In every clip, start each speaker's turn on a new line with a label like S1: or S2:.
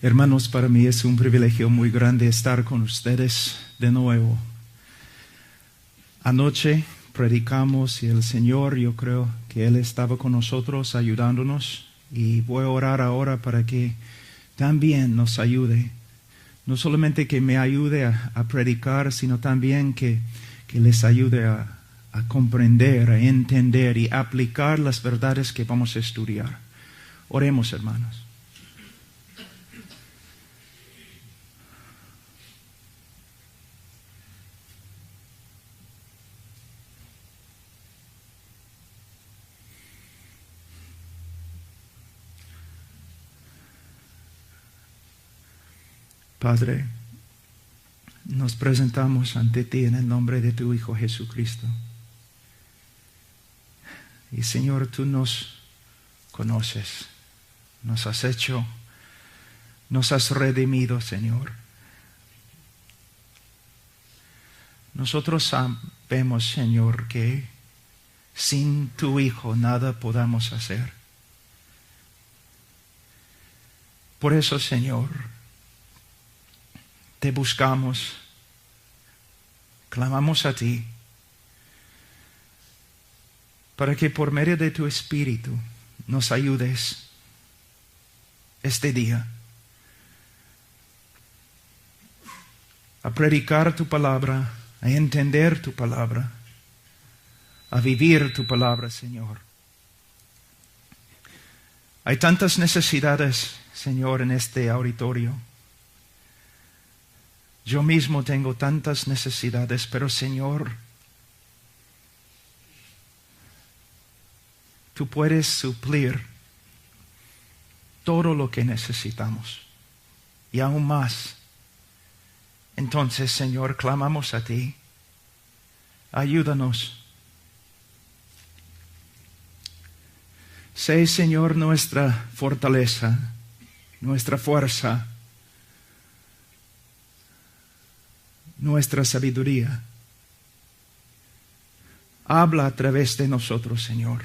S1: Hermanos, para mí es un privilegio muy grande estar con ustedes de nuevo. Anoche predicamos y el Señor, yo creo que Él estaba con nosotros ayudándonos, y voy a orar ahora para que también nos ayude. No solamente que me ayude a predicar, sino también que les ayude a comprender, a entender y aplicar las verdades que vamos a estudiar. Oremos, hermanos. Padre, nos presentamos ante ti en el nombre de tu Hijo Jesucristo. Y Señor, tú nos conoces, nos has hecho, nos has redimido, Señor. Nosotros sabemos, Señor, que sin tu Hijo nada podamos hacer. Por eso, Señor, te buscamos, clamamos a ti, para que por medio de tu Espíritu nos ayudes este día a predicar tu palabra, a entender tu palabra, a vivir tu palabra, Señor. Hay tantas necesidades, Señor, en este auditorio. Yo mismo tengo tantas necesidades, pero Señor, tú puedes suplir todo lo que necesitamos y aún más. Entonces, Señor, clamamos a ti. Ayúdanos. Sé, Señor, nuestra fortaleza, nuestra fuerza, nuestra sabiduría. Habla a través de nosotros, Señor,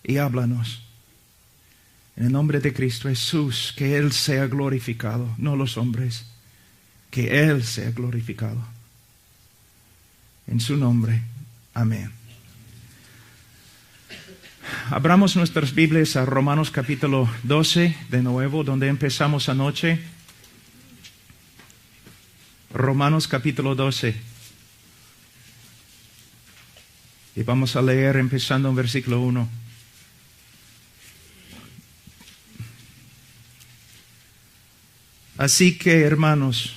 S1: y háblanos. En el nombre de Cristo Jesús, que Él sea glorificado, no los hombres, que Él sea glorificado. En su nombre, amén. Abramos nuestras Biblias a Romanos capítulo 12, de nuevo, donde empezamos anoche. Romanos capítulo 12. Y vamos a leer empezando en versículo 1. Así que, hermanos,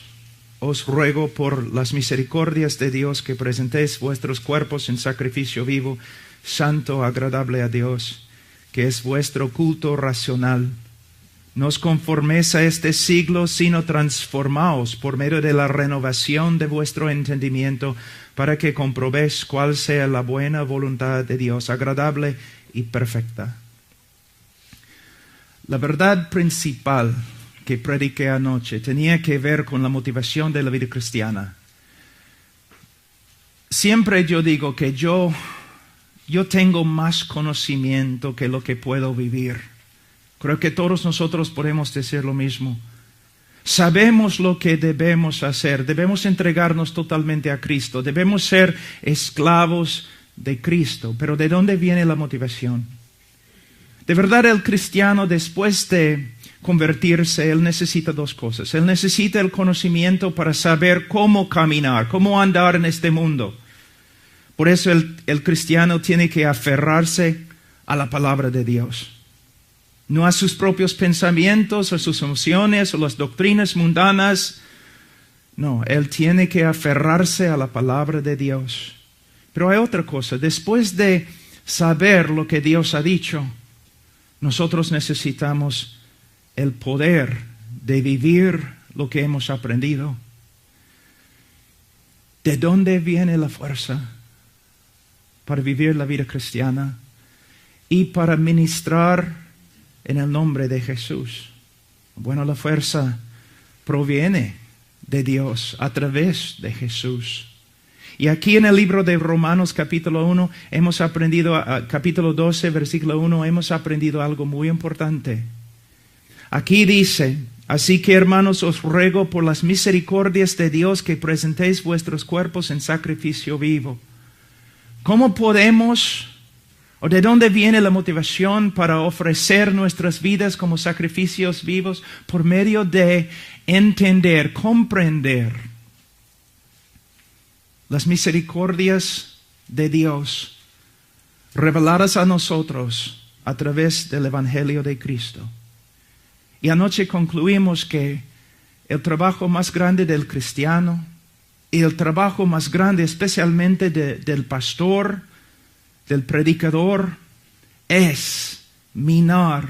S1: os ruego por las misericordias de Dios que presentéis vuestros cuerpos en sacrificio vivo, santo, agradable a Dios, que es vuestro culto racional. No os conforméis a este siglo, sino transformaos por medio de la renovación de vuestro entendimiento, para que comprobéis cuál sea la buena voluntad de Dios, agradable y perfecta. La verdad principal que prediqué anoche tenía que ver con la motivación de la vida cristiana. Siempre yo digo que yo tengo más conocimiento que lo que puedo vivir. Creo que todos nosotros podemos decir lo mismo. Sabemos lo que debemos hacer. Debemos entregarnos totalmente a Cristo. Debemos ser esclavos de Cristo. Pero ¿de dónde viene la motivación? De verdad, el cristiano, después de convertirse, él necesita dos cosas. Él necesita el conocimiento para saber cómo caminar, cómo andar en este mundo. Por eso el cristiano tiene que aferrarse a la palabra de Dios. No a sus propios pensamientos, a sus emociones, o las doctrinas mundanas. No, él tiene que aferrarse a la palabra de Dios. Pero hay otra cosa. Después de saber lo que Dios ha dicho, nosotros necesitamos el poder de vivir lo que hemos aprendido. ¿De dónde viene la fuerza para vivir la vida cristiana y para ministrar en el nombre de Jesús? Bueno, la fuerza proviene de Dios a través de Jesús. Y aquí en el libro de Romanos capítulo 1 hemos aprendido, capítulo 12, versículo 1, hemos aprendido algo muy importante. Aquí dice, Así que, hermanos, os ruego por las misericordias de Dios que presentéis vuestros cuerpos en sacrificio vivo. ¿Cómo podemos, o de dónde viene la motivación para ofrecer nuestras vidas como sacrificios vivos? Por medio de entender, comprender las misericordias de Dios reveladas a nosotros a través del Evangelio de Cristo. Y anoche concluimos que el trabajo más grande del cristiano y el trabajo más grande especialmente del pastor, del predicador, es minar,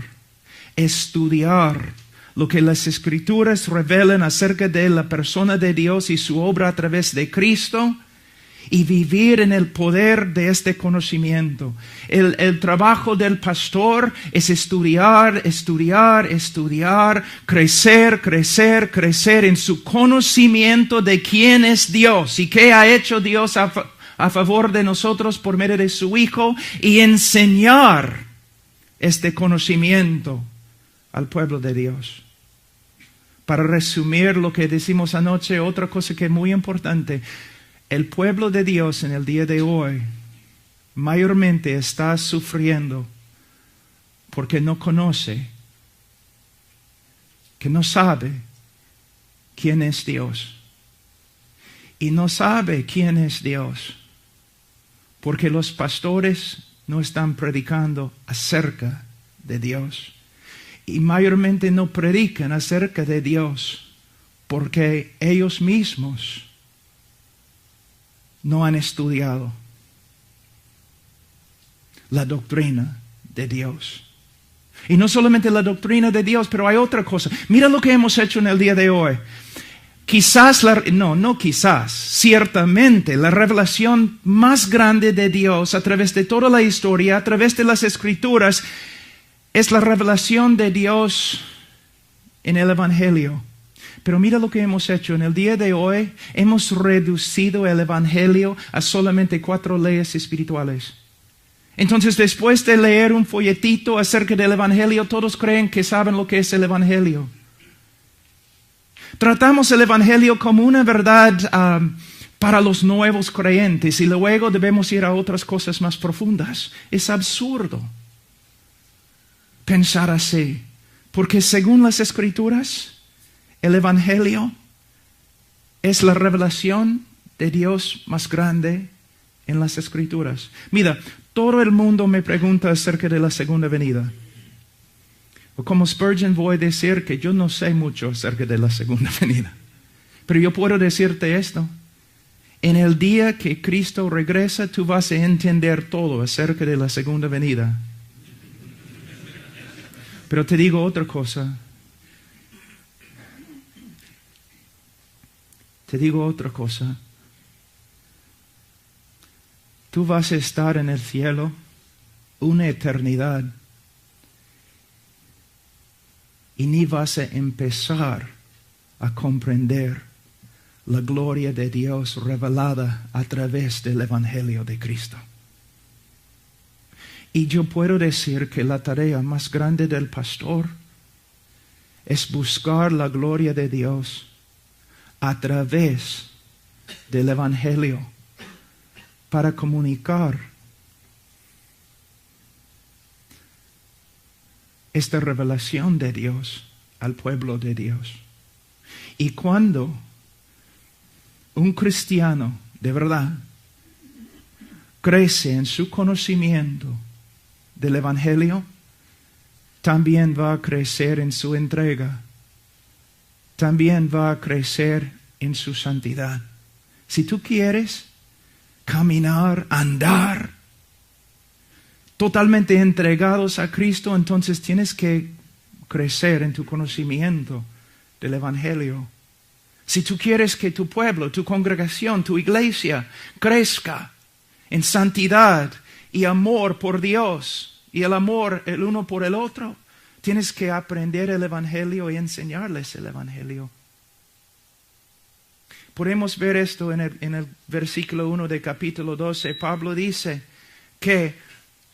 S1: estudiar lo que las Escrituras revelan acerca de la persona de Dios y su obra a través de Cristo, y vivir en el poder de este conocimiento. El trabajo del pastor es estudiar, crecer en su conocimiento de quién es Dios y qué ha hecho Dios a favor de nosotros por medio de su Hijo, y enseñar este conocimiento al pueblo de Dios. Para resumir lo que decimos anoche, otra cosa que es muy importante: el pueblo de Dios en el día de hoy mayormente está sufriendo porque no conoce, que no sabe quién es Dios. Y no sabe quién es Dios porque los pastores no están predicando acerca de Dios. Y mayormente no predican acerca de Dios porque ellos mismos no han estudiado la doctrina de Dios. Y no solamente la doctrina de Dios, pero hay otra cosa. Mira lo que hemos hecho en el día de hoy. Ciertamente la revelación más grande de Dios a través de toda la historia, a través de las Escrituras, es la revelación de Dios en el Evangelio. Pero mira lo que hemos hecho. En el día de hoy hemos reducido el Evangelio a solamente 4 leyes espirituales. Entonces, después de leer un folletito acerca del Evangelio, todos creen que saben lo que es el Evangelio. Tratamos el Evangelio como una verdad para los nuevos creyentes y luego debemos ir a otras cosas más profundas. Es absurdo pensar así, porque según las Escrituras, el Evangelio es la revelación de Dios más grande en las Escrituras. Mira, todo el mundo me pregunta acerca de la segunda venida. O como Spurgeon voy a decir que yo no sé mucho acerca de la segunda venida. Pero yo puedo decirte esto. En el día que Cristo regresa, tú vas a entender todo acerca de la segunda venida. Pero te digo otra cosa. Tú vas a estar en el cielo una eternidad y ni vas a empezar a comprender la gloria de Dios revelada a través del Evangelio de Cristo. Y yo puedo decir que la tarea más grande del pastor es buscar la gloria de Dios a través del Evangelio para comunicar esta revelación de Dios al pueblo de Dios. Y cuando un cristiano de verdad crece en su conocimiento del Evangelio, también va a crecer en su entrega. También va a crecer en su santidad. Si tú quieres caminar, andar totalmente entregados a Cristo, entonces tienes que crecer en tu conocimiento del Evangelio. Si tú quieres que tu pueblo, tu congregación, tu iglesia crezca en santidad y amor por Dios y el amor el uno por el otro, tienes que aprender el Evangelio y enseñarles el Evangelio. Podemos ver esto en el versículo 1 de capítulo 12. Pablo dice que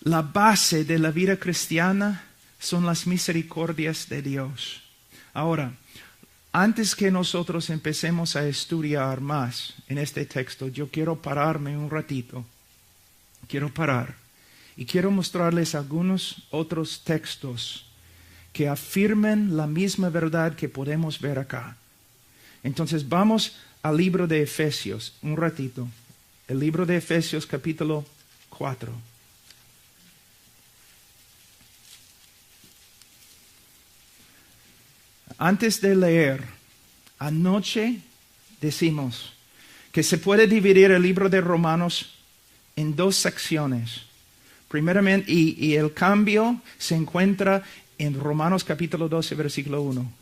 S1: la base de la vida cristiana son las misericordias de Dios. Ahora, Antes que nosotros empecemos a estudiar más en este texto, yo quiero pararme un ratito. Quiero parar y quiero mostrarles algunos otros textos que afirmen la misma verdad que podemos ver acá. Entonces vamos al libro de Efesios, un ratito. El libro de Efesios capítulo 4. Antes de leer, anoche decimos que se puede dividir el libro de Romanos en dos secciones. Primeramente, y el cambio se encuentra en Romanos capítulo 12, versículo 1.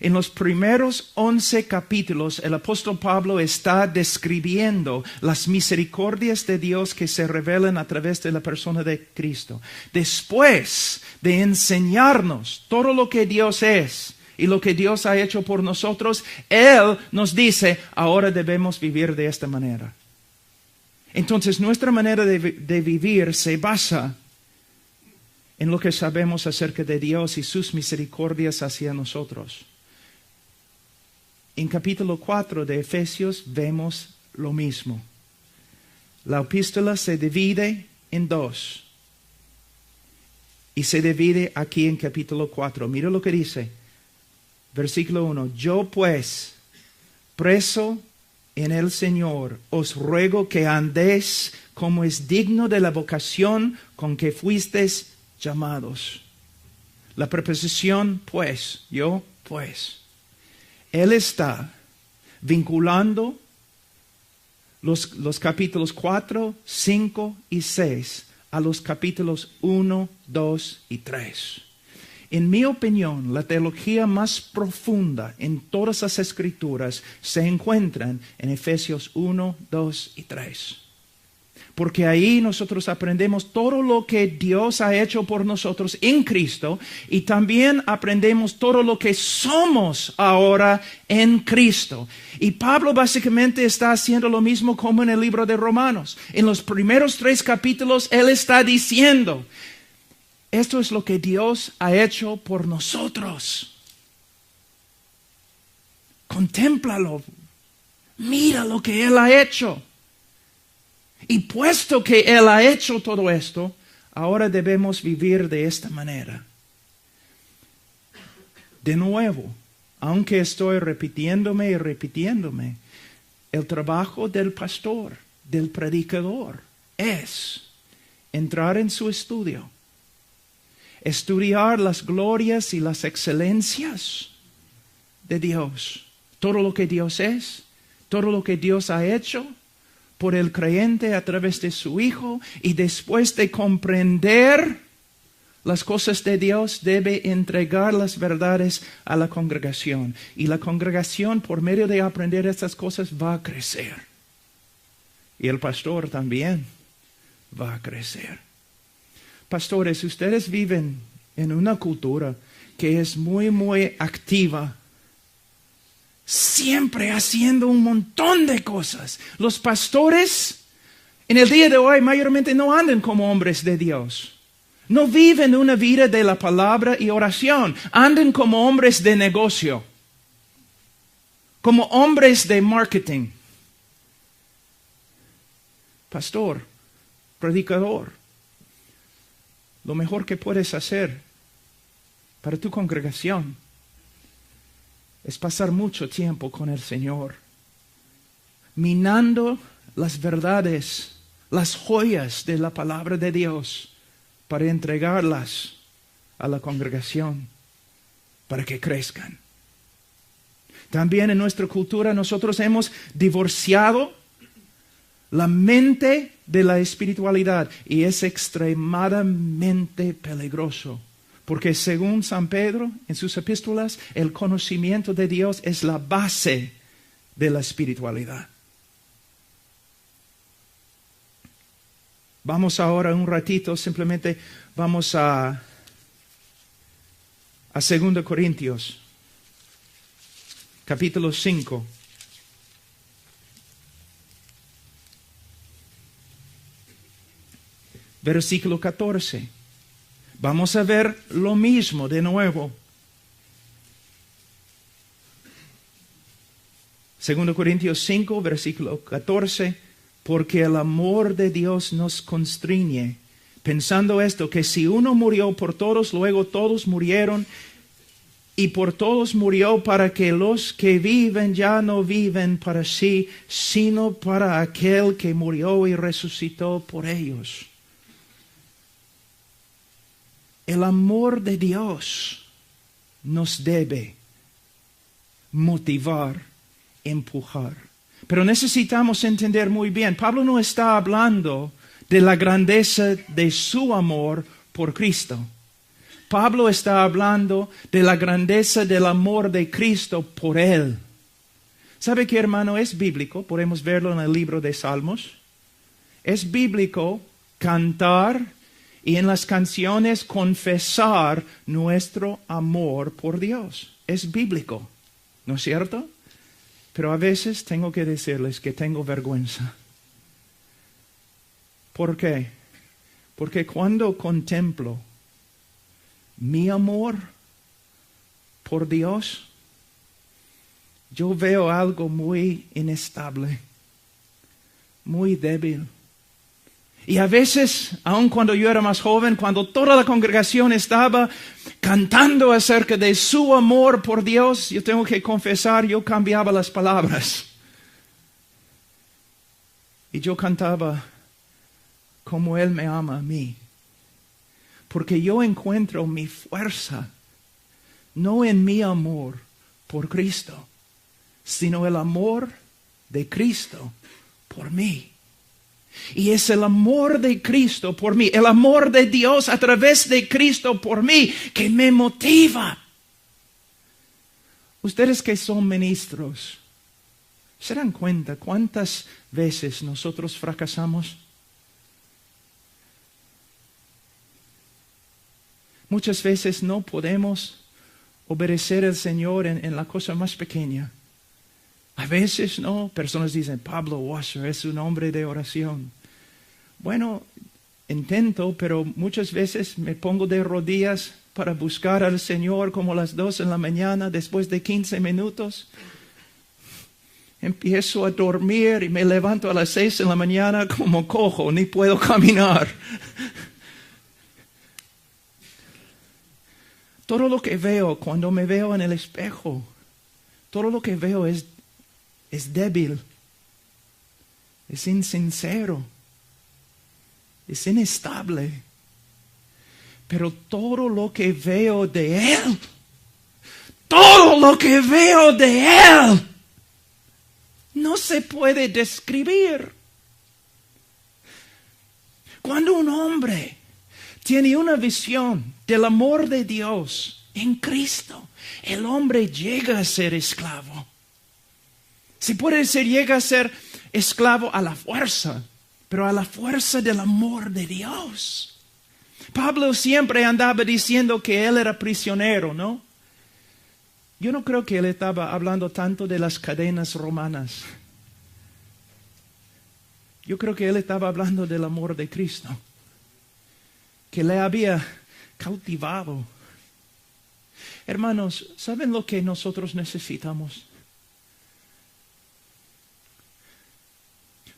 S1: En los primeros 11 capítulos, el apóstol Pablo está describiendo las misericordias de Dios que se revelan a través de la persona de Cristo. Después de enseñarnos todo lo que Dios es y lo que Dios ha hecho por nosotros, Él nos dice, ahora debemos vivir de esta manera. Entonces, nuestra manera de vivir se basa en lo que sabemos acerca de Dios y sus misericordias hacia nosotros. En capítulo 4 de Efesios vemos lo mismo. La epístola se divide en dos. Y se divide aquí en capítulo 4. Mira lo que dice. Versículo 1. Yo pues, preso en el Señor, os ruego que andéis como es digno de la vocación con que fuisteis llamados. La preposición pues, yo pues. Él está vinculando los capítulos 4, 5 y 6 a los capítulos 1, 2 y 3. En mi opinión, la teología más profunda en todas las escrituras se encuentran en Efesios 1, 2 y 3. Porque ahí nosotros aprendemos todo lo que Dios ha hecho por nosotros en Cristo y también aprendemos todo lo que somos ahora en Cristo. Y Pablo básicamente está haciendo lo mismo como en el libro de Romanos. En los primeros 3 capítulos él está diciendo, esto es lo que Dios ha hecho por nosotros. Contémplalo. Mira lo que Él ha hecho. Y puesto que Él ha hecho todo esto, ahora debemos vivir de esta manera. De nuevo, aunque estoy repitiéndome y repitiéndome, el trabajo del pastor, del predicador, es entrar en su estudio, estudiar las glorias y las excelencias de Dios, todo lo que Dios es, todo lo que Dios ha hecho por el creyente a través de su Hijo, y después de comprender las cosas de Dios debe entregar las verdades a la congregación, y la congregación por medio de aprender estas cosas va a crecer, y el pastor también va a crecer. Pastores, ustedes viven en una cultura que es muy, muy activa, siempre haciendo un montón de cosas. Los pastores en el día de hoy mayormente no andan como hombres de Dios. No viven una vida de la palabra y oración. Andan como hombres de negocio, como hombres de marketing. Pastor, predicador, lo mejor que puedes hacer para tu congregación es pasar mucho tiempo con el Señor, minando las verdades, las joyas de la palabra de Dios, para entregarlas a la congregación, para que crezcan. También en nuestra cultura nosotros hemos divorciado la mente de la espiritualidad, y es extremadamente peligroso. Porque según San Pedro en sus epístolas, el conocimiento de Dios es la base de la espiritualidad. Vamos ahora un ratito, simplemente vamos a 2 Corintios, capítulo 5. Versículo 14. Vamos a ver lo mismo de nuevo. 2 Corintios 5, versículo 14, porque el amor de Dios nos constriñe, pensando esto, que si uno murió por todos, luego todos murieron, y por todos murió para que los que viven ya no viven para sí, sino para aquel que murió y resucitó por ellos. El amor de Dios nos debe motivar, empujar. Pero necesitamos entender muy bien, Pablo no está hablando de la grandeza de su amor por Cristo. Pablo está hablando de la grandeza del amor de Cristo por él. ¿Sabe qué, hermano? Es bíblico, podemos verlo en el libro de Salmos. Es bíblico cantar y en las canciones confesar nuestro amor por Dios. Es bíblico, ¿no es cierto? Pero a veces tengo que decirles que tengo vergüenza. ¿Por qué? Porque cuando contemplo mi amor por Dios, yo veo algo muy inestable, muy débil. Y a veces, aun cuando yo era más joven, cuando toda la congregación estaba cantando acerca de su amor por Dios, yo tengo que confesar, yo cambiaba las palabras. Y yo cantaba como Él me ama a mí. Porque yo encuentro mi fuerza, no en mi amor por Cristo, sino el amor de Cristo por mí. Y es el amor de Cristo por mí, el amor de Dios a través de Cristo por mí, que me motiva. Ustedes que son ministros, ¿se dan cuenta cuántas veces nosotros fracasamos? Muchas veces no podemos obedecer al Señor en la cosa más pequeña. A veces no, personas dicen, Pablo Washer es un hombre de oración. Bueno, intento, pero muchas veces me pongo de rodillas para buscar al Señor como a las 2 de la mañana, después de 15 minutos. Empiezo a dormir y me levanto a las 6 de la mañana como cojo, ni puedo caminar. Todo lo que veo cuando me veo en el espejo, todo lo que veo es débil, es insincero, es inestable. Pero todo lo que veo de Él, todo lo que veo de Él, no se puede describir. Cuando un hombre tiene una visión del amor de Dios en Cristo, el hombre llega a ser esclavo. Si puede decir, llega a ser esclavo a la fuerza, pero a la fuerza del amor de Dios. Pablo siempre andaba diciendo que él era prisionero, ¿no? Yo no creo que él estaba hablando tanto de las cadenas romanas. Yo creo que él estaba hablando del amor de Cristo, que le había cautivado. Hermanos, ¿saben lo que nosotros necesitamos?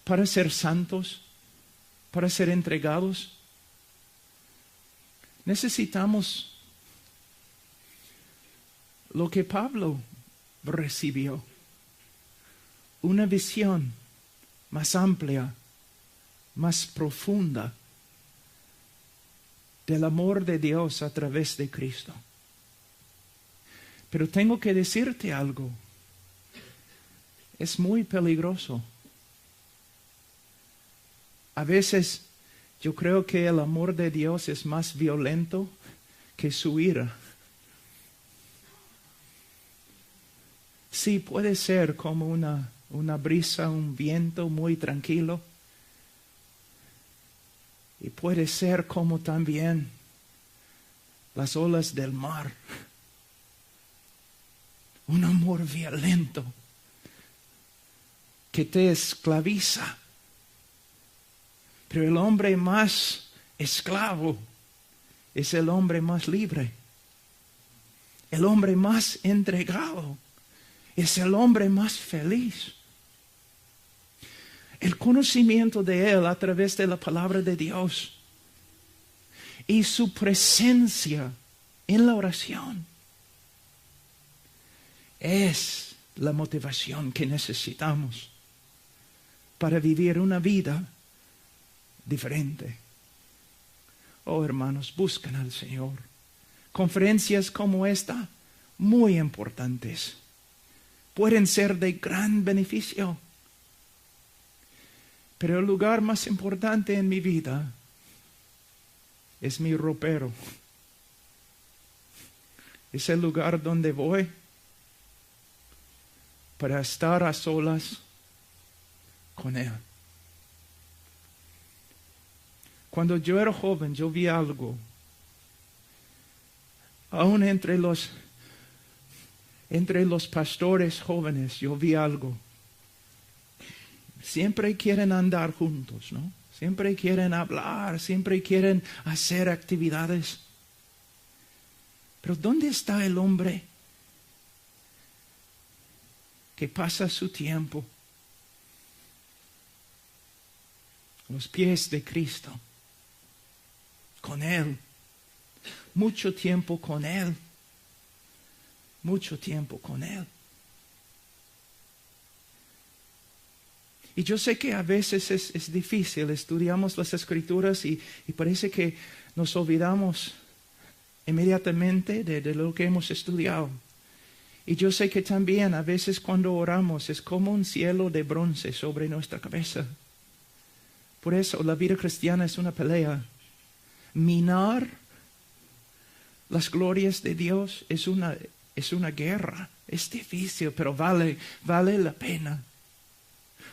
S1: Para ser santos, para ser entregados, necesitamos lo que Pablo recibió. Una visión más amplia, más profunda del amor de Dios a través de Cristo. Pero tengo que decirte algo. Es muy peligroso. A veces yo creo que el amor de Dios es más violento que su ira. Sí, puede ser como una brisa, un viento muy tranquilo. Y puede ser como también las olas del mar. Un amor violento que te esclaviza. Pero el hombre más esclavo es el hombre más libre. El hombre más entregado es el hombre más feliz. El conocimiento de Él a través de la palabra de Dios y su presencia en la oración es la motivación que necesitamos para vivir una vida diferente. Oh, hermanos, busquen al Señor. Conferencias como esta, muy importantes, pueden ser de gran beneficio. Pero el lugar más importante en mi vida es mi ropero. Es el lugar donde voy para estar a solas con Él. Cuando yo era joven, yo vi algo. Aún entre los pastores jóvenes, yo vi algo. Siempre quieren andar juntos, ¿no? Siempre quieren hablar, siempre quieren hacer actividades. Pero ¿dónde está el hombre que pasa su tiempo a los pies de Cristo? Con Él. Mucho tiempo con Él. Mucho tiempo con Él. Y yo sé que a veces es difícil. Estudiamos las Escrituras y parece que nos olvidamos inmediatamente de lo que hemos estudiado. Y yo sé que también a veces cuando oramos es como un cielo de bronce sobre nuestra cabeza. Por eso la vida cristiana es una pelea. Minar las glorias de Dios es una guerra. Es difícil, pero vale la pena.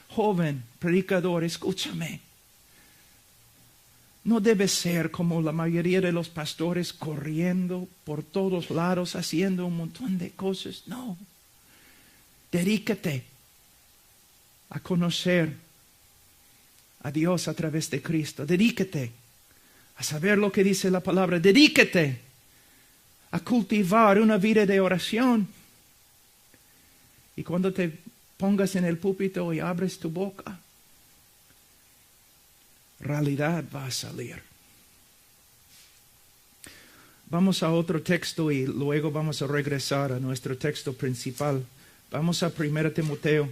S1: Joven, predicador, escúchame. No debes ser como la mayoría de los pastores corriendo por todos lados, haciendo un montón de cosas. No. Dedícate a conocer a Dios a través de Cristo. Dedícate a saber lo que dice la palabra. Dedícate a cultivar una vida de oración. Y cuando te pongas en el púlpito y abres tu boca, realidad va a salir. Vamos a otro texto y luego vamos a regresar a nuestro texto principal. Vamos a 1 Timoteo.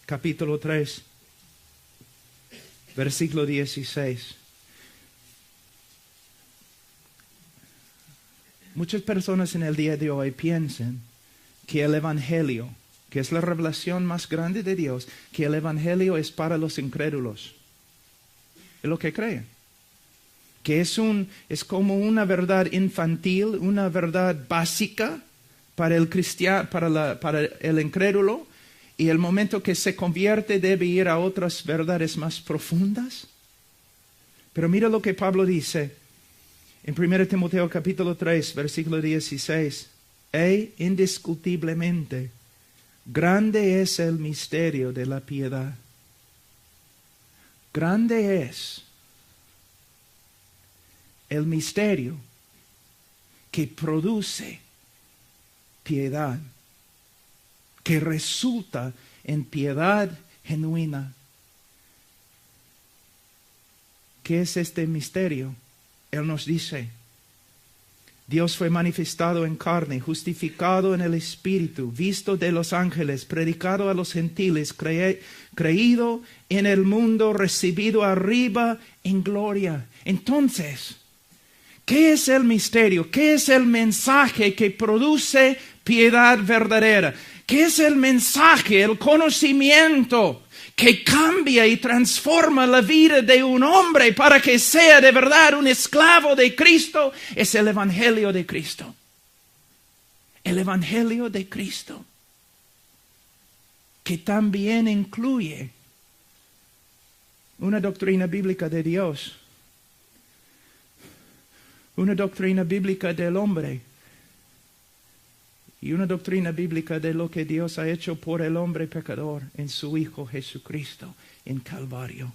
S1: Capítulo 3, versículo 16. Muchas personas en el día de hoy piensan que el Evangelio, que es la revelación más grande de Dios, que el Evangelio es para los incrédulos. Es lo que creen. Que es como una verdad infantil, una verdad básica para el cristiano, para el incrédulo, y el momento que se convierte debe ir a otras verdades más profundas. Pero mira lo que Pablo dice en 1 Timoteo capítulo 3, versículo 16. Indiscutiblemente, grande es el misterio de la piedad. Grande es el misterio que produce piedad, que resulta en piedad genuina. ¿Qué es este misterio? Él nos dice, Dios fue manifestado en carne, justificado en el Espíritu, visto de los ángeles, predicado a los gentiles, creído en el mundo, recibido arriba en gloria. Entonces, ¿qué es el misterio? ¿Qué es el mensaje que produce piedad verdadera? ¿Qué es el mensaje, el conocimiento que cambia y transforma la vida de un hombre para que sea de verdad un esclavo de Cristo? Es el Evangelio de Cristo. El Evangelio de Cristo, que también incluye una doctrina bíblica de Dios, una doctrina bíblica del hombre y una doctrina bíblica de lo que Dios ha hecho por el hombre pecador en su Hijo Jesucristo en Calvario.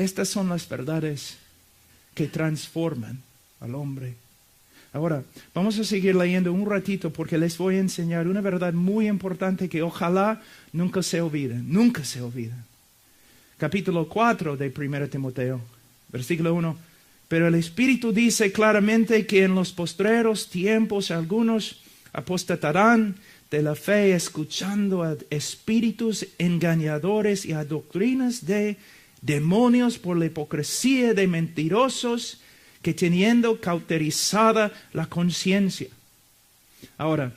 S1: Estas son las verdades que transforman al hombre. Ahora, vamos a seguir leyendo un ratito porque les voy a enseñar una verdad muy importante que ojalá nunca se olviden, nunca se olviden. Capítulo 4 de 1 Timoteo, versículo 1. Pero el Espíritu dice claramente que en los postreros tiempos algunos apostatarán de la fe, escuchando a espíritus engañadores y a doctrinas de demonios por la hipocresía de mentirosos, que teniendo cauterizada la conciencia. Ahora,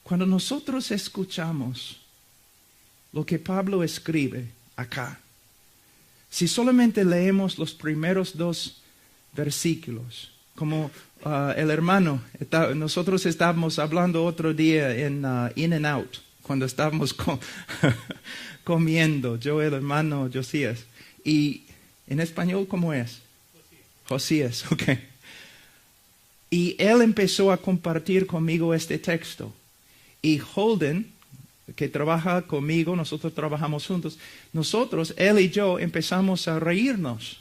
S1: cuando nosotros escuchamos lo que Pablo escribe acá, si solamente leemos los primeros 2 versículos, como el hermano, nosotros estábamos hablando otro día en In and Out, cuando estábamos comiendo, yo el hermano Josías. Y en español, ¿cómo es? Josías, ok. Y él empezó a compartir conmigo este texto. Y Holden, que trabaja conmigo, nosotros trabajamos juntos, él y yo empezamos a reírnos.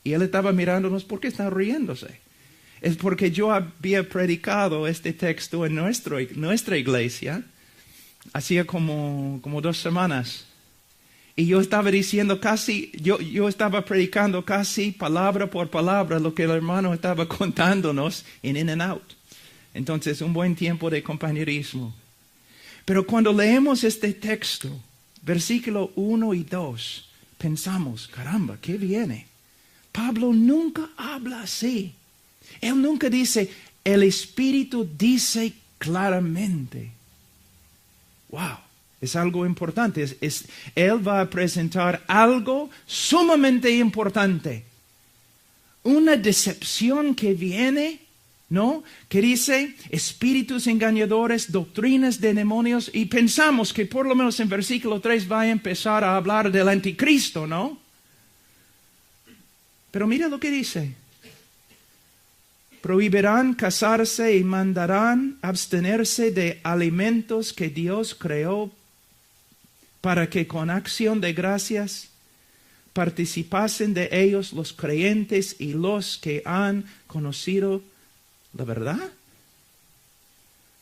S1: Y él estaba mirándonos, ¿por qué están riéndose? Es porque yo había predicado este texto en nuestra iglesia hacía como 2 semanas. Y yo estaba diciendo yo estaba predicando casi palabra por palabra lo que el hermano estaba contándonos en In and Out. Entonces, un buen tiempo de compañerismo. Pero cuando leemos este texto, versículo 1 y 2, pensamos, caramba, ¿qué viene? Pablo nunca habla así. Él nunca dice, el Espíritu dice claramente. Wow, es algo importante. Él va a presentar algo sumamente importante. Una decepción que viene, ¿no? Que dice, espíritus engañadores, doctrinas de demonios. Y pensamos que por lo menos en versículo 3 va a empezar a hablar del anticristo, ¿no? Pero mira lo que dice. Prohibirán casarse y mandarán abstenerse de alimentos que Dios creó para que con acción de gracias participasen de ellos los creyentes y los que han conocido la verdad.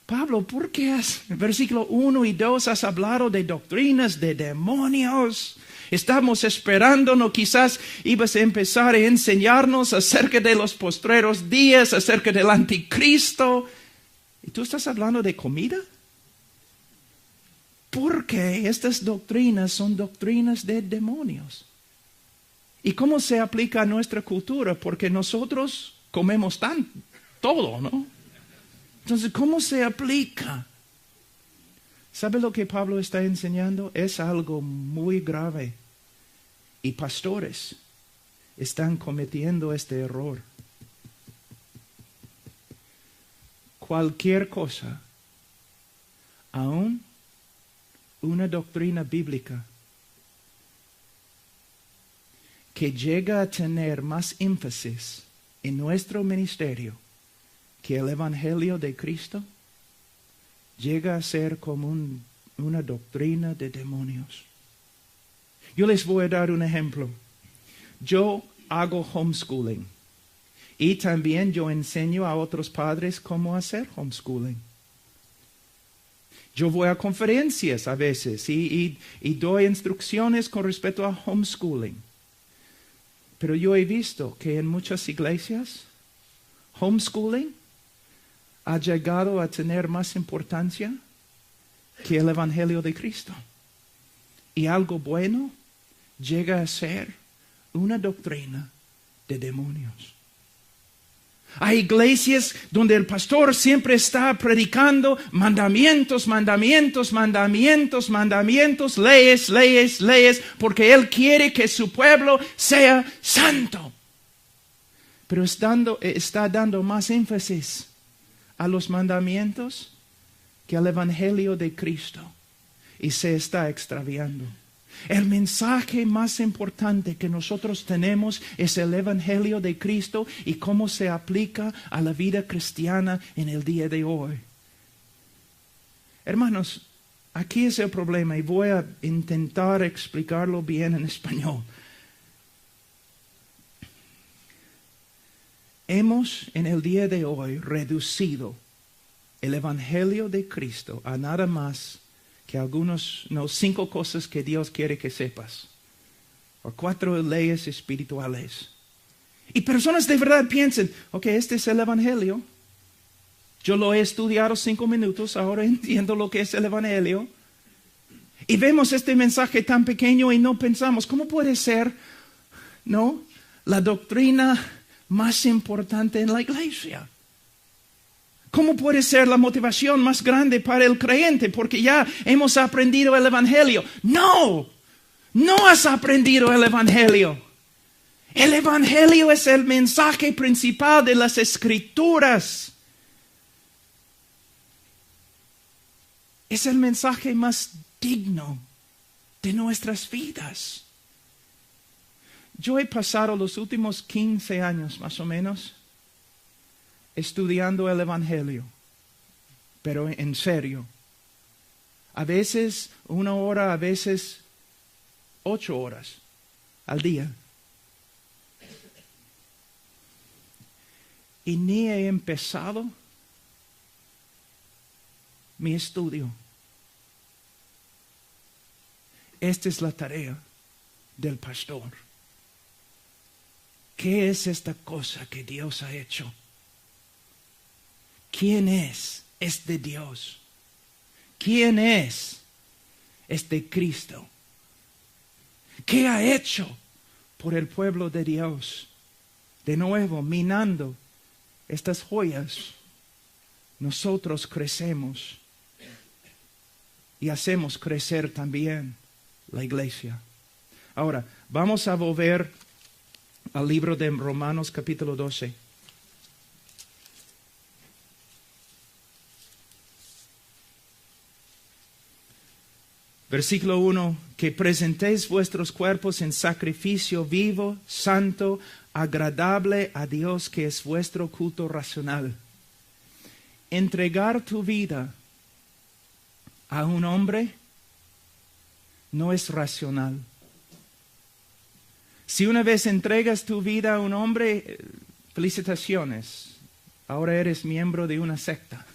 S1: Pablo, ¿por qué en versículo 1 y 2 has hablado de doctrinas de demonios? Estamos esperándonos, quizás ibas a empezar a enseñarnos acerca de los postreros días, acerca del anticristo. ¿Y tú estás hablando de comida? Porque estas doctrinas son doctrinas de demonios. ¿Y cómo se aplica a nuestra cultura? Porque nosotros comemos todo, ¿no? Entonces, ¿cómo se aplica? ¿Sabe lo que Pablo está enseñando? Es algo muy grave. Y pastores están cometiendo este error. Cualquier cosa, aún una doctrina bíblica, que llega a tener más énfasis en nuestro ministerio que el Evangelio de Cristo, llega a ser como una doctrina de demonios. Yo les voy a dar un ejemplo. Yo hago homeschooling y también yo enseño a otros padres cómo hacer homeschooling. Yo voy a conferencias a veces y doy instrucciones con respecto a homeschooling. Pero yo he visto que en muchas iglesias, homeschooling ha llegado a tener más importancia que el Evangelio de Cristo. Y algo bueno llega a ser una doctrina de demonios. Hay iglesias donde el pastor siempre está predicando mandamientos, mandamientos, mandamientos, mandamientos, leyes, leyes, leyes, porque él quiere que su pueblo sea santo. Pero está dando más énfasis a los mandamientos que al Evangelio de Cristo y se está extraviando. El mensaje más importante que nosotros tenemos es el Evangelio de Cristo y cómo se aplica a la vida cristiana en el día de hoy. Hermanos, aquí es el problema y voy a intentar explicarlo bien en español. Hemos en el día de hoy reducido el Evangelio de Cristo a nada más que 5 cosas que Dios quiere que sepas, o 4 leyes espirituales. Y personas de verdad piensan, ok, este es el Evangelio. Yo lo he estudiado 5 minutos, ahora entiendo lo que es el Evangelio. Y vemos este mensaje tan pequeño y no pensamos, ¿cómo puede ser, no, la doctrina más importante en la iglesia? ¿Cómo puede ser la motivación más grande para el creyente? Porque ya hemos aprendido el Evangelio. No, no has aprendido el Evangelio. El Evangelio es el mensaje principal de las Escrituras. Es el mensaje más digno de nuestras vidas. Yo he pasado los últimos 15 años más o menos estudiando el Evangelio, pero en serio. A veces 1 hora, a veces 8 horas al día. Y ni he empezado mi estudio. Esta es la tarea del pastor. ¿Qué es esta cosa que Dios ha hecho? ¿Quién es este Dios? ¿Quién es este Cristo? ¿Qué ha hecho por el pueblo de Dios? De nuevo, minando estas joyas, nosotros crecemos y hacemos crecer también la iglesia. Ahora, vamos a volver al libro de Romanos capítulo 12. Versículo 1, que presentéis vuestros cuerpos en sacrificio vivo, santo, agradable a Dios, que es vuestro culto racional. Entregar tu vida a un hombre no es racional. Si una vez entregas tu vida a un hombre, felicitaciones, ahora eres miembro de una secta.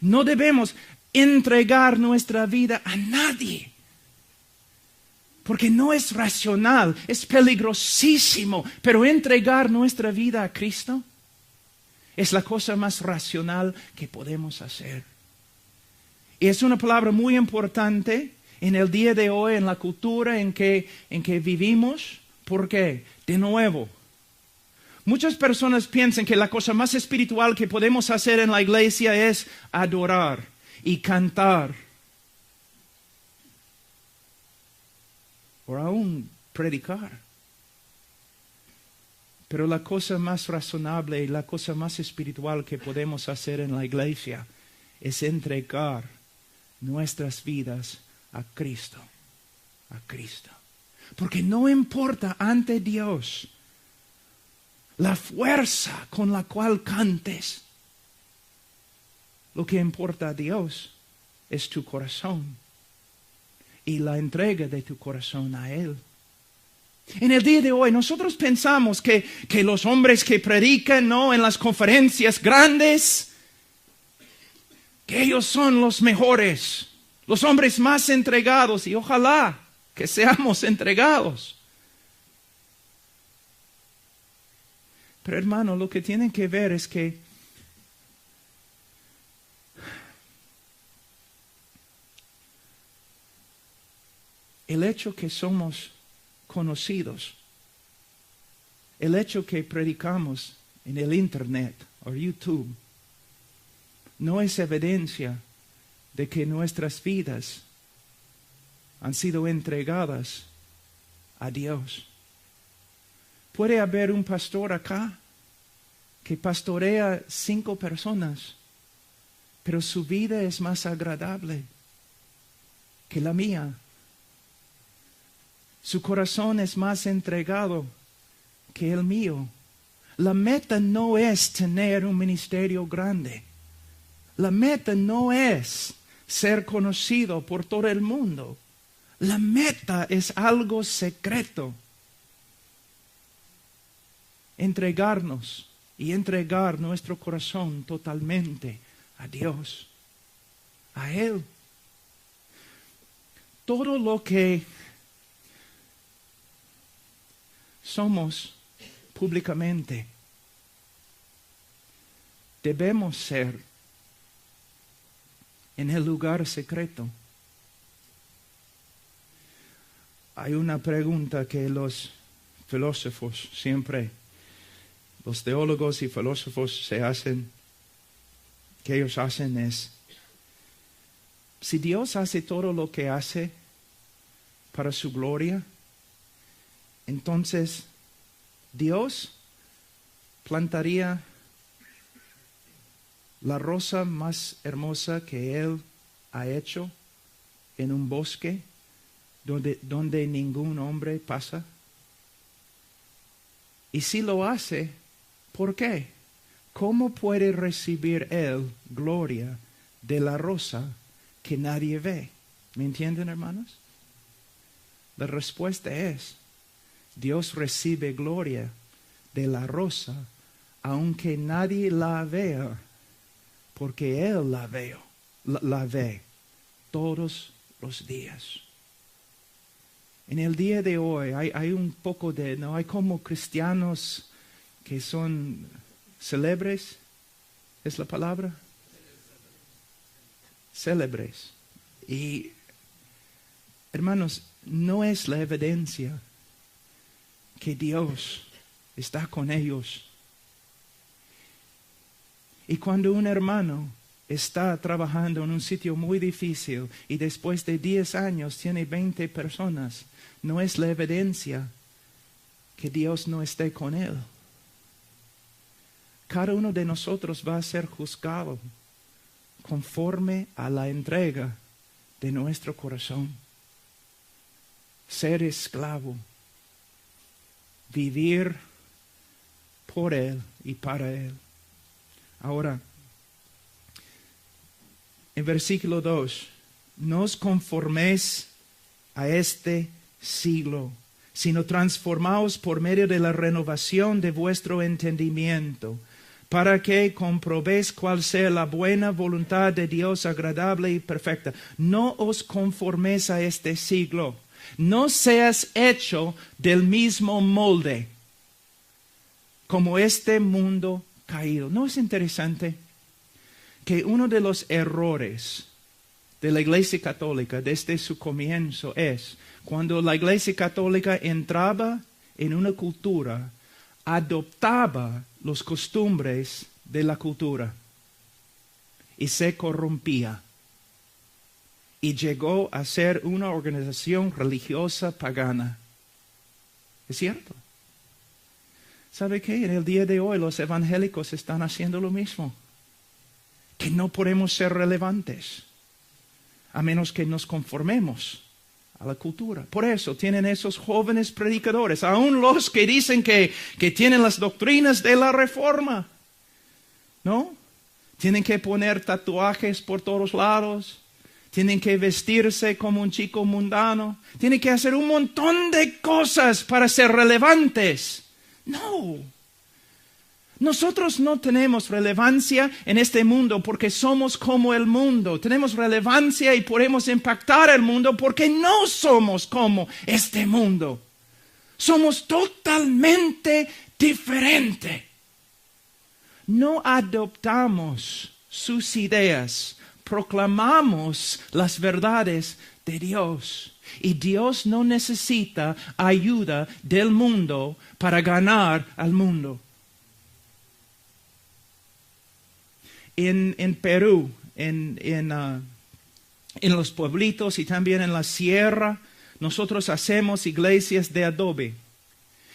S1: No debemos entregar nuestra vida a nadie, porque no es racional, es peligrosísimo, pero entregar nuestra vida a Cristo es la cosa más racional que podemos hacer. Y es una palabra muy importante en el día de hoy, en la cultura en que vivimos. ¿Por qué? De nuevo, muchas personas piensan que la cosa más espiritual que podemos hacer en la iglesia es adorar y cantar, o aún predicar. Pero la cosa más razonable y la cosa más espiritual que podemos hacer en la iglesia es entregar nuestras vidas a Cristo. A Cristo. Porque no importa ante Dios la fuerza con la cual cantes. Lo que importa a Dios es tu corazón y la entrega de tu corazón a Él. En el día de hoy nosotros pensamos que los hombres que predican, ¿no?, en las conferencias grandes, que ellos son los mejores, los hombres más entregados, y ojalá que seamos entregados. Pero hermano, lo que tienen que ver es que el hecho que somos conocidos, el hecho que predicamos en el internet o YouTube, no es evidencia de que nuestras vidas han sido entregadas a Dios. Puede haber un pastor acá que pastorea 5 personas, pero su vida es más agradable. que la mía. Su corazón es más entregado que el mío. La meta no es tener un ministerio grande. La meta no es ser conocido por todo el mundo. La meta es algo secreto. Entregarnos y entregar nuestro corazón totalmente a Dios, a Él. Todo lo que somos públicamente, debemos ser en el lugar secreto. Hay una pregunta que los filósofos siempre, los teólogos y filósofos que ellos hacen es, si Dios hace todo lo que hace para su gloria, entonces Dios plantaría la rosa más hermosa que Él ha hecho en un bosque donde ningún hombre pasa. Y si lo hace, ¿por qué? ¿Cómo puede recibir Él gloria de la rosa que nadie ve? ¿Me entienden, hermanos? La respuesta es, Dios recibe gloria de la rosa aunque nadie la vea, porque Él la ve todos los días. En el día de hoy hay un poco no hay como cristianos que son célebres, ¿es la palabra? Célebres. Y, hermanos, no es la evidencia que Dios está con ellos. Y cuando un hermano está trabajando en un sitio muy difícil y después de 10 años tiene 20 personas, no es la evidencia que Dios no esté con él. Cada uno de nosotros va a ser juzgado conforme a la entrega de nuestro corazón. Ser esclavo, vivir por Él y para Él. Ahora, en versículo 2, no os conforméis a este siglo, sino transformaos por medio de la renovación de vuestro entendimiento, para que comprobéis cuál sea la buena voluntad de Dios agradable y perfecta. No os conforméis a este siglo. No seas hecho del mismo molde como este mundo caído. ¿No es interesante que uno de los errores de la Iglesia Católica desde su comienzo es cuando la Iglesia Católica entraba en una cultura, adoptaba las costumbres de la cultura y se corrompía y llegó a ser una organización religiosa pagana? ¿Es cierto? ¿Sabe qué? En el día de hoy los evangélicos están haciendo lo mismo. Que no podemos ser relevantes a menos que nos conformemos a la cultura. Por eso tienen esos jóvenes predicadores, aún los que dicen que tienen las doctrinas de la Reforma, ¿no? Tienen que poner tatuajes por todos lados, tienen que vestirse como un chico mundano, tienen que hacer un montón de cosas para ser relevantes. No. Nosotros no tenemos relevancia en este mundo porque somos como el mundo. Tenemos relevancia y podemos impactar el mundo porque no somos como este mundo. Somos totalmente diferentes. No adoptamos sus ideas, proclamamos las verdades de Dios. Y Dios no necesita ayuda del mundo para ganar al mundo. En Perú, en los pueblitos y también en la sierra, nosotros hacemos iglesias de adobe.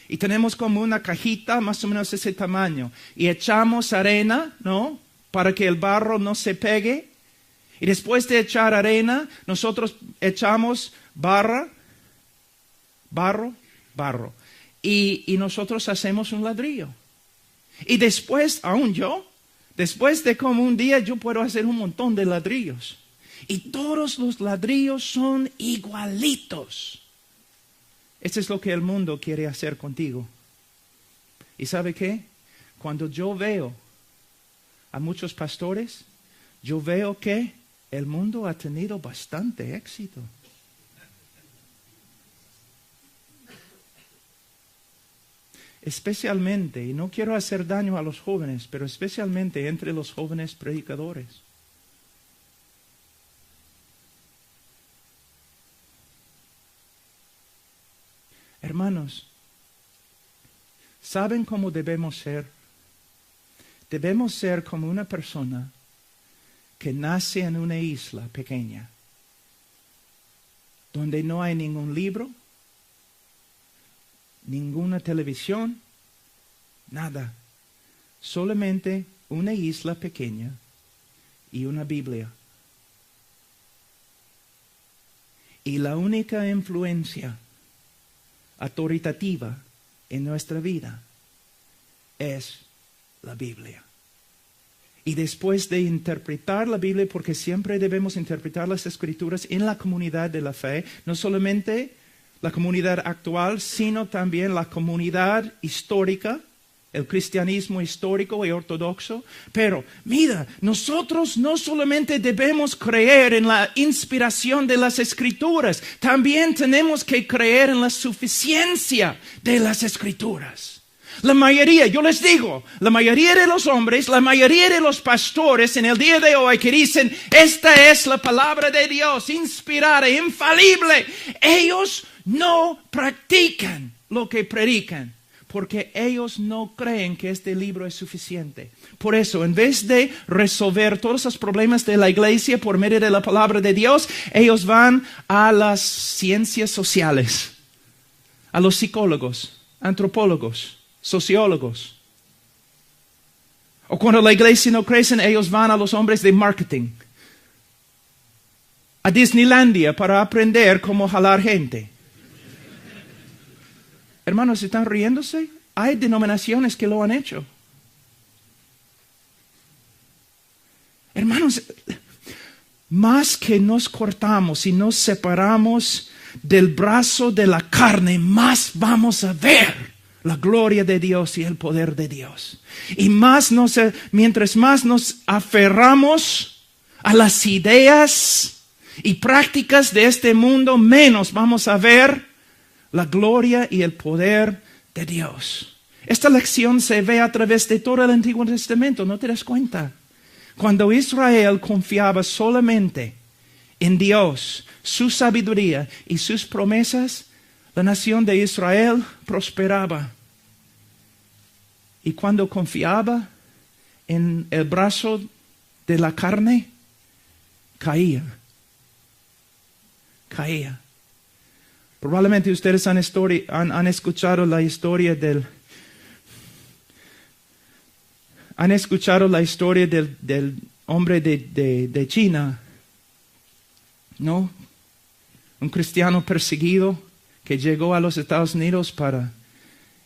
S1: Y tenemos como una cajita más o menos ese tamaño. Y echamos arena, ¿no? Para que el barro no se pegue. Y después de echar arena, nosotros echamos barro. Y nosotros hacemos un ladrillo. Y después, después de como un día, yo puedo hacer un montón de ladrillos. Y todos los ladrillos son igualitos. Esto es lo que el mundo quiere hacer contigo. ¿Y sabe qué? Cuando yo veo a muchos pastores, yo veo que el mundo ha tenido bastante éxito. Especialmente, y no quiero hacer daño a los jóvenes, pero especialmente entre los jóvenes predicadores. Hermanos, ¿saben cómo debemos ser? Debemos ser como una persona que nace en una isla pequeña, donde no hay ningún libro, ninguna televisión, nada. Solamente una isla pequeña y una Biblia. Y la única influencia autoritativa en nuestra vida es la Biblia. Y después de interpretar la Biblia, porque siempre debemos interpretar las Escrituras en la comunidad de la fe, no solamente la comunidad actual, sino también la comunidad histórica, el cristianismo histórico y ortodoxo. Pero mira, nosotros no solamente debemos creer en la inspiración de las Escrituras, también tenemos que creer en la suficiencia de las Escrituras. La mayoría, yo les digo, la mayoría de los hombres, la mayoría de los pastores en el día de hoy que dicen, esta es la palabra de Dios, inspirada, infalible, ellos no practican lo que predican, porque ellos no creen que este libro es suficiente. Por eso, en vez de resolver todos los problemas de la iglesia por medio de la palabra de Dios, ellos van a las ciencias sociales, a los psicólogos, antropólogos, sociólogos. O cuando la iglesia no crece, ellos van a los hombres de marketing, a Disneylandia para aprender cómo jalar gente. Hermanos, ¿están riéndose? Hay denominaciones que lo han hecho. Hermanos, más que nos cortamos y nos separamos del brazo de la carne, más vamos a ver la gloria de Dios y el poder de Dios. Y mientras más nos aferramos a las ideas y prácticas de este mundo, menos vamos a ver la gloria y el poder de Dios. Esta lección se ve a través de todo el Antiguo Testamento, ¿no te das cuenta? Cuando Israel confiaba solamente en Dios, su sabiduría y sus promesas, la nación de Israel prosperaba. Y cuando confiaba en el brazo de la carne, caía. Probablemente ustedes han escuchado la historia del hombre de China, ¿no? Un cristiano perseguido que llegó a los Estados Unidos para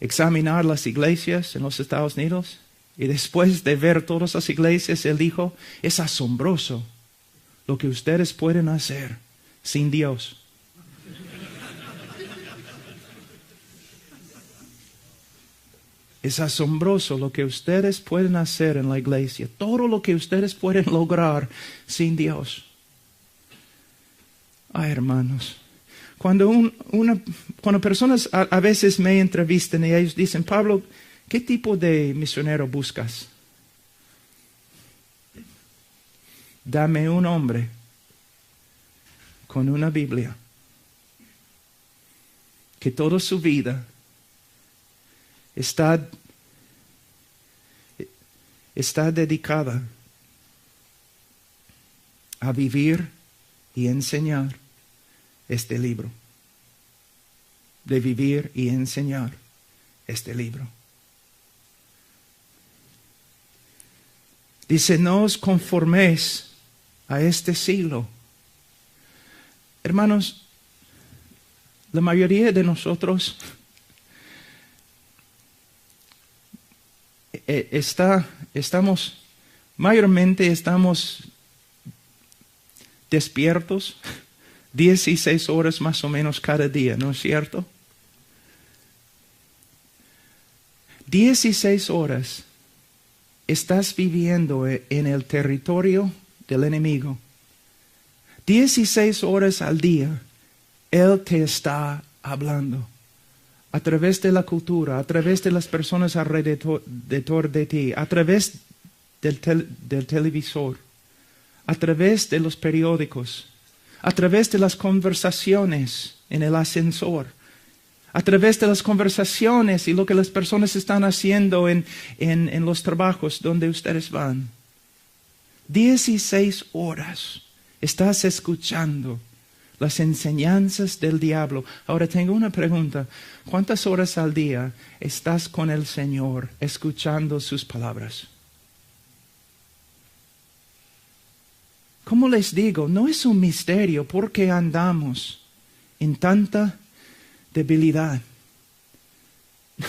S1: examinar las iglesias en los Estados Unidos. Y después de ver todas las iglesias, él dijo, es asombroso lo que ustedes pueden hacer sin Dios. Es asombroso lo que ustedes pueden hacer en la iglesia. Todo lo que ustedes pueden lograr sin Dios. Ay, hermanos. Cuando personas a veces me entrevistan y ellos dicen, Pablo, ¿qué tipo de misionero buscas? Dame un hombre con una Biblia que toda su vida está dedicada a vivir y enseñar este libro. De vivir y enseñar este libro. Dice, no os conforméis a este siglo. Hermanos, la mayoría de nosotros mayormente estamos despiertos 16 horas más o menos cada día, ¿no es cierto? 16 horas estás viviendo en el territorio del enemigo. 16 horas al día, Él te está hablando. A través de la cultura, a través de las personas alrededor de ti, a través del televisor, a través de los periódicos, a través de las conversaciones en el ascensor, a través de las conversaciones y lo que las personas están haciendo en los trabajos donde ustedes van. 16 horas estás escuchando las enseñanzas del diablo. Ahora tengo una pregunta. ¿Cuántas horas al día estás con el Señor escuchando sus palabras? ¿Cómo les digo? No es un misterio por qué andamos en tanta debilidad.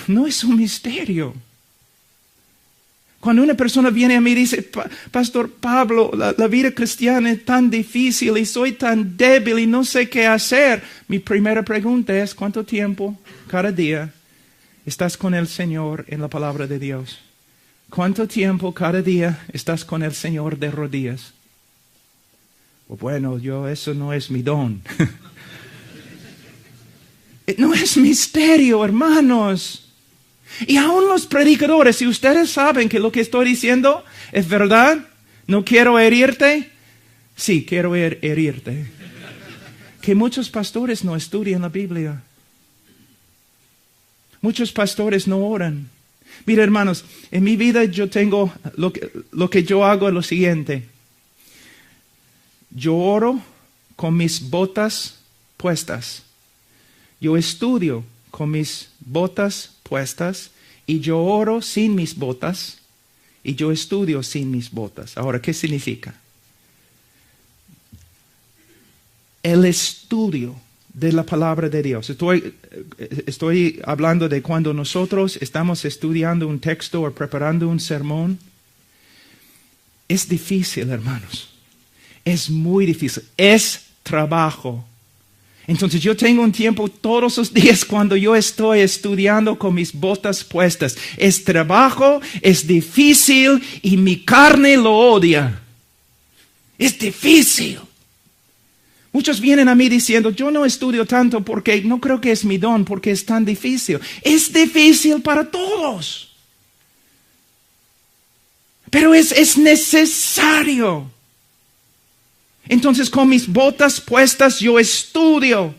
S1: No es un misterio. Cuando una persona viene a mí y dice, Pastor Pablo, la vida cristiana es tan difícil y soy tan débil y no sé qué hacer. Mi primera pregunta es, ¿cuánto tiempo cada día estás con el Señor en la palabra de Dios? ¿Cuánto tiempo cada día estás con el Señor de rodillas? Bueno, eso no es mi don. No es misterio, hermanos. Y aún los predicadores, si ustedes saben que lo que estoy diciendo es verdad, no quiero herirte. Sí, quiero herirte. Que muchos pastores no estudian la Biblia. Muchos pastores no oran. Mira, hermanos, en mi vida yo tengo, lo que yo hago es lo siguiente. Yo oro con mis botas puestas. Yo estudio con mis botas puestas y yo oro sin mis botas y yo estudio sin mis botas. Ahora, ¿qué significa? El estudio de la palabra de Dios. Estoy hablando de cuando nosotros estamos estudiando un texto o preparando un sermón. Es difícil, hermanos. Es muy difícil. Es trabajo. Entonces yo tengo un tiempo todos los días cuando yo estoy estudiando con mis botas puestas. Es trabajo, es difícil y mi carne lo odia. Es difícil. Muchos vienen a mí diciendo, yo no estudio tanto porque no creo que es mi don, porque es tan difícil. Es difícil para todos. Pero es necesario. Entonces con mis botas puestas yo estudio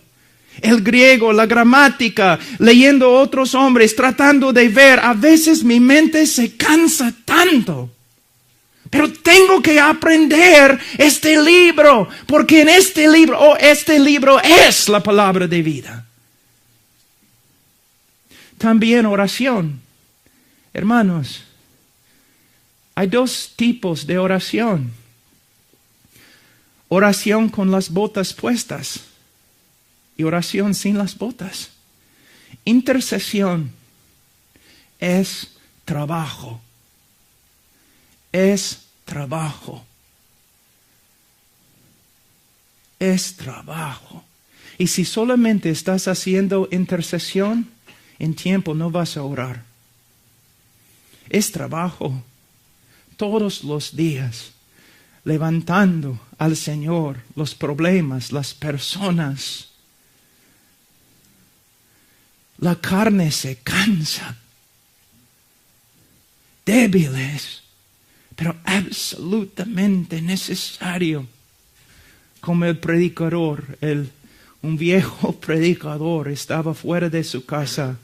S1: el griego, la gramática, leyendo otros hombres, tratando de ver. A veces mi mente se cansa tanto. Pero tengo que aprender este libro, porque en este libro es la palabra de vida. También oración. Hermanos, hay dos tipos de oración. Oración con las botas puestas y oración sin las botas. Intercesión es trabajo. Es trabajo. Es trabajo. Y si solamente estás haciendo intercesión, en tiempo no vas a orar. Es trabajo todos los días. Levantando al Señor los problemas, las personas. La carne se cansa. Débiles, pero absolutamente necesario. Como el predicador, un viejo predicador estaba fuera de su casa,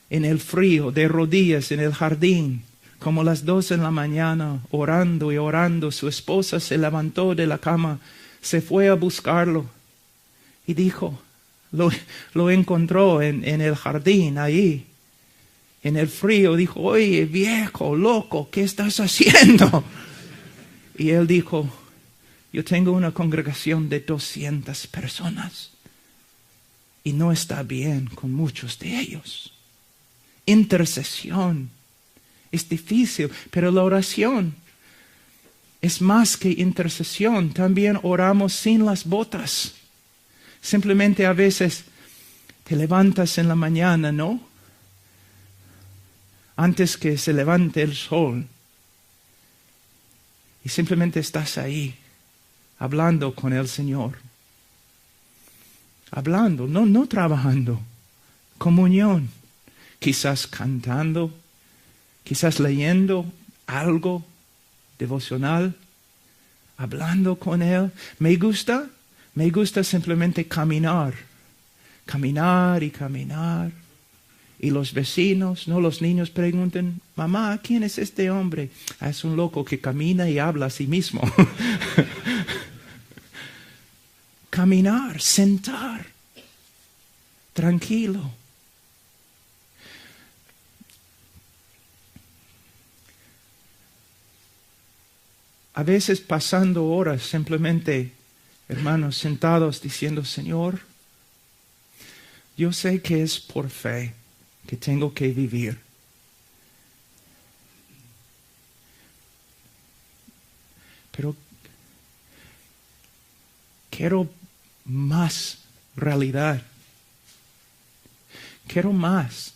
S1: en el frío, de rodillas en el jardín. Como las 2 en la mañana, orando y orando, su esposa se levantó de la cama, se fue a buscarlo y dijo, lo encontró en el jardín ahí, en el frío. Dijo, oye, viejo, loco, ¿qué estás haciendo? Y él dijo, Yo tengo una congregación de 200 personas y no está bien con muchos de ellos. Intercesión es difícil, pero la oración es más que intercesión. También oramos sin las botas. Simplemente a veces te levantas en la mañana, ¿no? Antes que se levante el sol. Y simplemente estás ahí, hablando con el Señor. Hablando, no trabajando. Comunión. Quizás cantando, quizás leyendo algo devocional, hablando con Él. Me gusta simplemente caminar y caminar. Y los vecinos, los niños preguntan, mamá, ¿quién es este hombre? Es un loco que camina y habla a sí mismo. Caminar, sentar, tranquilo. A veces pasando horas simplemente, hermanos, sentados diciendo, Señor, yo sé que es por fe que tengo que vivir. Pero quiero más realidad. Quiero más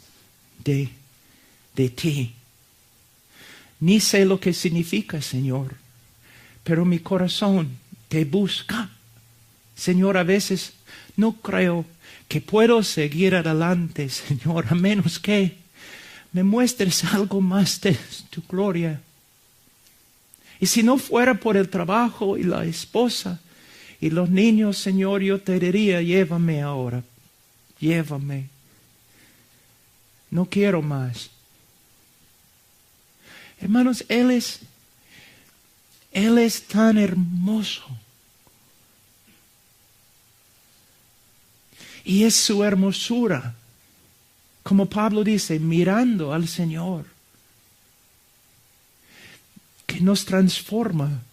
S1: de ti. Ni sé lo que significa, Señor, pero mi corazón te busca. Señor, a veces no creo que puedo seguir adelante, Señor, a menos que me muestres algo más de tu gloria. Y si no fuera por el trabajo y la esposa y los niños, Señor, yo te diría, llévame ahora, llévame. No quiero más. Hermanos, Él es tan hermoso. Y es su hermosura, como Pablo dice, mirando al Señor, que nos transforma.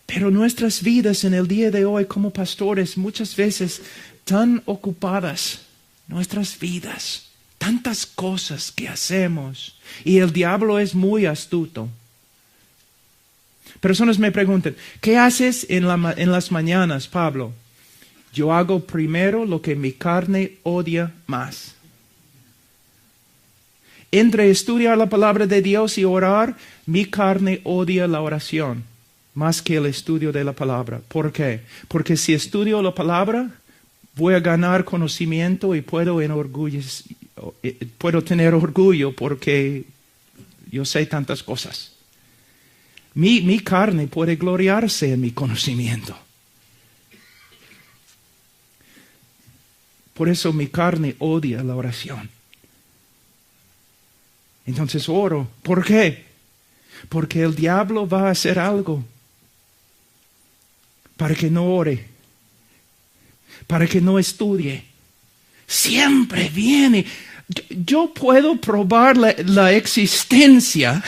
S1: Pero nuestras vidas en el día de hoy como pastores, muchas veces tan ocupadas, nuestras vidas, tantas cosas que hacemos, y el diablo es muy astuto. Personas me preguntan, ¿qué haces en las mañanas, Pablo? Yo hago primero lo que mi carne odia más. Entre estudiar la palabra de Dios y orar, mi carne odia la oración más que el estudio de la palabra. ¿Por qué? Porque si estudio la palabra, voy a ganar conocimiento y puedo tener orgullo porque yo sé tantas cosas. Mi carne puede gloriarse en mi conocimiento. Por eso mi carne odia la oración. Entonces oro. ¿Por qué? Porque el diablo va a hacer algo para que no ore, para que no estudie. Siempre viene. Yo puedo probar la existencia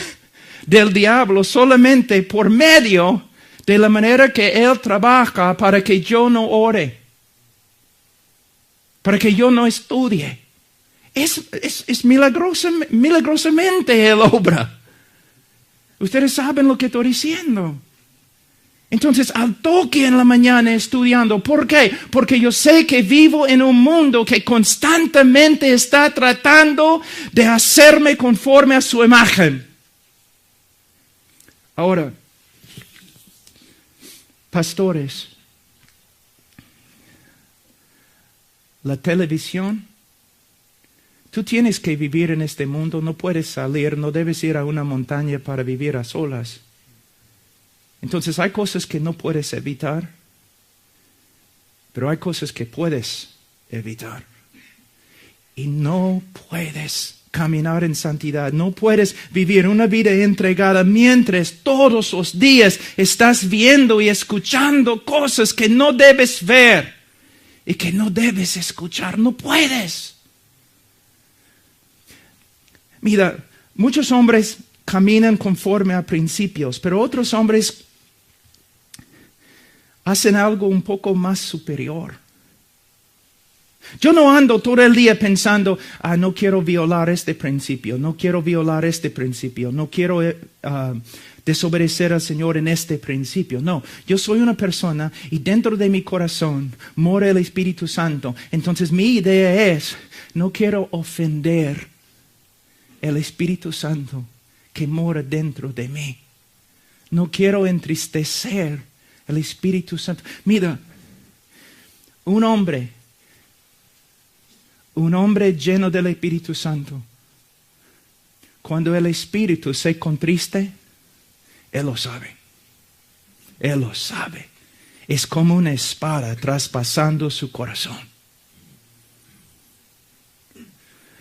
S1: del diablo solamente por medio de la manera que él trabaja para que yo no ore, para que yo no estudie. Es milagrosamente él obra. Ustedes saben lo que estoy diciendo. Entonces, al toque en la mañana estudiando. ¿Por qué? Porque yo sé que vivo en un mundo que constantemente está tratando de hacerme conforme a su imagen. Ahora, pastores, la televisión, tú tienes que vivir en este mundo, no puedes salir, no debes ir a una montaña para vivir a solas. Entonces hay cosas que no puedes evitar, pero hay cosas que puedes evitar. Y no puedes caminar en santidad, no puedes vivir una vida entregada mientras todos los días estás viendo y escuchando cosas que no debes ver y que no debes escuchar. No puedes. Mira, muchos hombres caminan conforme a principios, pero otros hombres hacen algo un poco más superior. Yo no ando todo el día pensando, no quiero violar este principio, no quiero violar este principio, no quiero desobedecer al Señor en este principio. No, yo soy una persona y dentro de mi corazón mora el Espíritu Santo. Entonces mi idea es, no quiero ofender el Espíritu Santo que mora dentro de mí. No quiero entristecer el Espíritu Santo. Mira, un hombre lleno del Espíritu Santo, cuando el Espíritu se contriste, Él lo sabe. Él lo sabe. Es como una espada traspasando su corazón.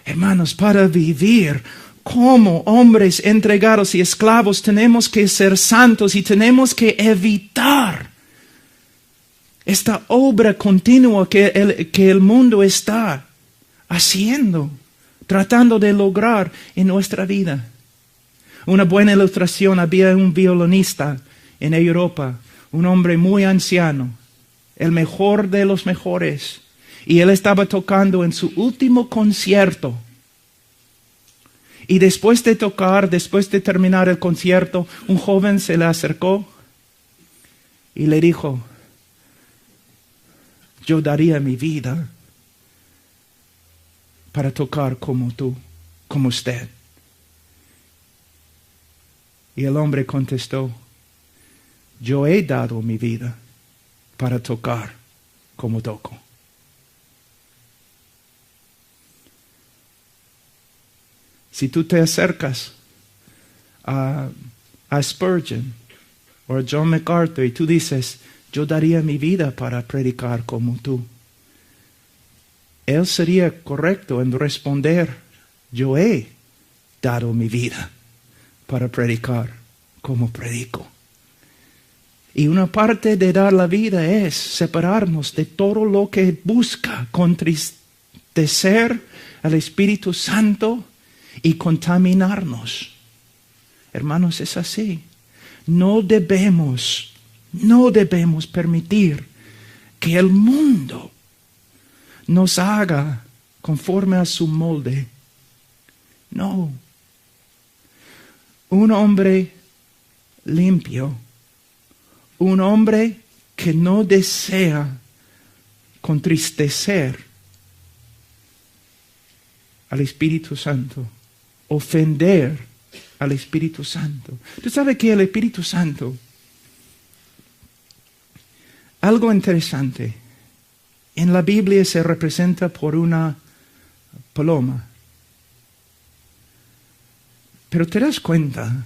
S1: Hermanos, para vivir como hombres entregados y esclavos, tenemos que ser santos y tenemos que evitar esta obra continua que el mundo está haciendo, tratando de lograr en nuestra vida. Una buena ilustración, había un violinista en Europa, un hombre muy anciano, el mejor de los mejores, y él estaba tocando en su último concierto. Y después de tocar, después de terminar el concierto, un joven se le acercó y le dijo, yo daría mi vida para tocar como tú, como usted. Y el hombre contestó, yo he dado mi vida para tocar como toco. Si tú te acercas a Spurgeon o a John MacArthur y tú dices, yo daría mi vida para predicar como tú, él sería correcto en responder, yo he dado mi vida para predicar como predico. Y una parte de dar la vida es separarnos de todo lo que busca contristecer al Espíritu Santo y contaminarnos. Hermanos, es así. No debemos permitir que el mundo nos haga conforme a su molde. No. Un hombre limpio, un hombre que no desea contristecer al Espíritu Santo, ofender al Espíritu Santo. Tú sabes que el Espíritu Santo, algo interesante, en la Biblia se representa por una paloma. Pero te das cuenta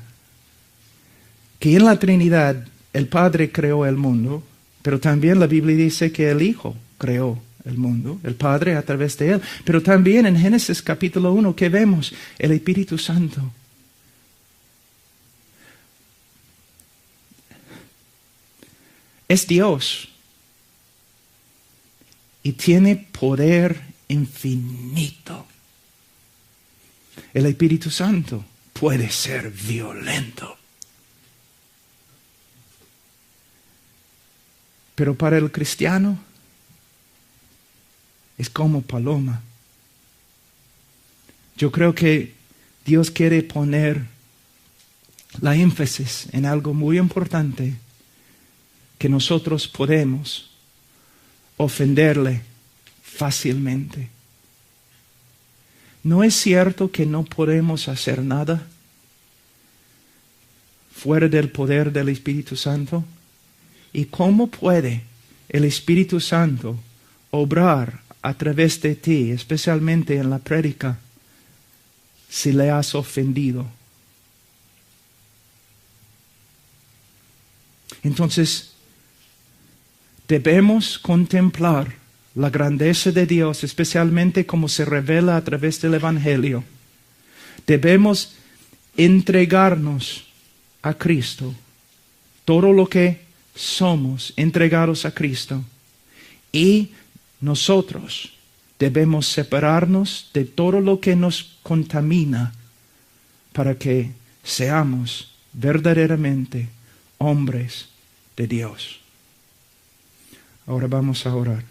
S1: que en la Trinidad el Padre creó el mundo, pero también la Biblia dice que el Hijo creó el mundo, el Padre a través de Él. Pero también en Génesis capítulo 1 que vemos el Espíritu Santo. Es Dios y tiene poder infinito. El Espíritu Santo puede ser violento. Pero para el cristiano es como paloma. Yo creo que Dios quiere poner la énfasis en algo muy importante, que nosotros podemos ofenderle fácilmente. ¿No es cierto que no podemos hacer nada fuera del poder del Espíritu Santo? ¿Y cómo puede el Espíritu Santo obrar a través de ti, especialmente en la prédica, si le has ofendido? Entonces, debemos contemplar la grandeza de Dios, especialmente como se revela a través del Evangelio. Debemos entregarnos a Cristo, todo lo que somos entregados a Cristo, y nosotros debemos separarnos de todo lo que nos contamina para que seamos verdaderamente hombres de Dios. Ahora vamos a orar.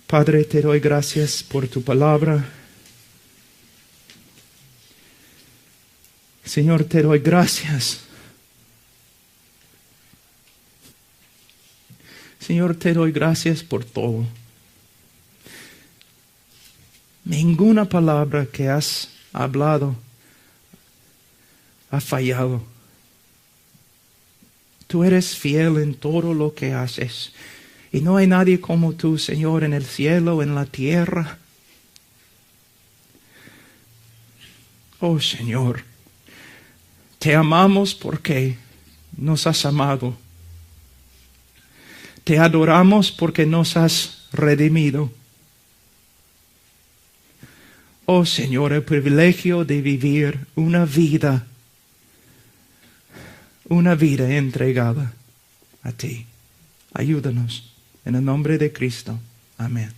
S1: Padre, te doy gracias por tu palabra. Señor, te doy gracias. Señor, te doy gracias por todo. Ninguna palabra que has hablado ha fallado. Tú eres fiel en todo lo que haces. Y no hay nadie como tú, Señor, en el cielo, en la tierra. Oh, Señor, te amamos porque nos has amado. Te adoramos porque nos has redimido. Oh, Señor, el privilegio de vivir una vida entregada a ti. Ayúdanos. En el nombre de Cristo. Amén.